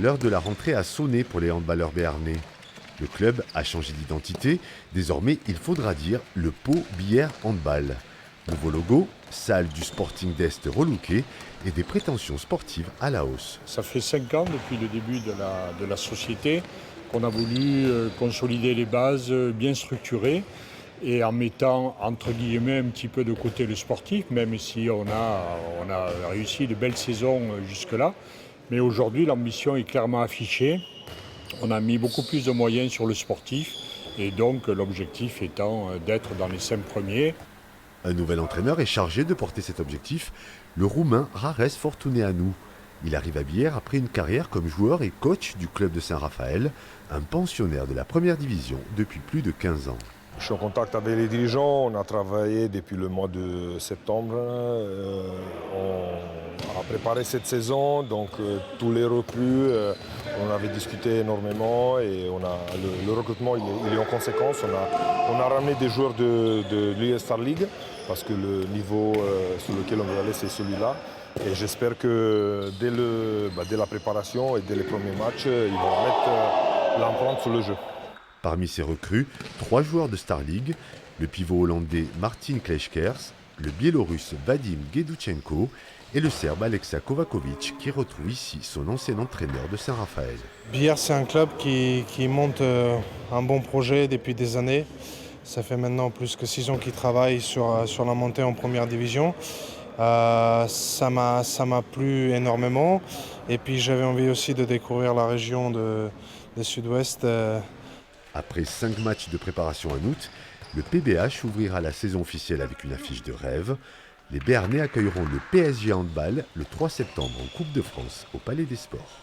L'heure de la rentrée a sonné pour les handballeurs béarnais. Le club a changé d'identité. Désormais, il faudra dire le Pau Bière Handball. Nouveau logo, salle du Sporting d'Est relookée et des prétentions sportives à la hausse. Ça fait 5 ans depuis le début de la société qu'on a voulu consolider les bases, bien structurées et en mettant entre guillemets un petit peu de côté le sportif, même si on a réussi de belles saisons jusque-là. Mais aujourd'hui, l'ambition est clairement affichée. On a mis beaucoup plus de moyens sur le sportif et donc l'objectif étant d'être dans les 5 premiers. Un nouvel entraîneur est chargé de porter cet objectif, le Roumain Rares Fortuneanu. Il arrive à Bière après une carrière comme joueur et coach du club de Saint-Raphaël, un pensionnaire de la première division depuis plus de 15 ans. Je suis en contact avec les dirigeants, on a travaillé depuis le mois de septembre. On a préparé cette saison, donc tous les recrues, on avait discuté énormément et le recrutement il est en conséquence. On a ramené des joueurs de l'US Star League parce que le niveau sur lequel on veut aller c'est celui-là. Et j'espère que dès la préparation et dès les premiers matchs, ils vont mettre l'empreinte sur le jeu. Parmi ces recrues, 3 joueurs de Star League, le pivot hollandais Martin Klejskers, le biélorusse Vadim Geduchenko et le serbe Alexa Kovakovic qui retrouve ici son ancien entraîneur de Saint-Raphaël. Bière, c'est un club qui monte un bon projet depuis des années. Ça fait maintenant plus que 6 ans qu'ils travaillent sur la montée en première division. Ça m'a plu énormément. Et puis j'avais envie aussi de découvrir la région de Sud-Ouest. Après 5 matchs de préparation en août, le PBH ouvrira la saison officielle avec une affiche de rêve. Les Béarnais accueilleront le PSG Handball le 3 septembre en Coupe de France au Palais des Sports.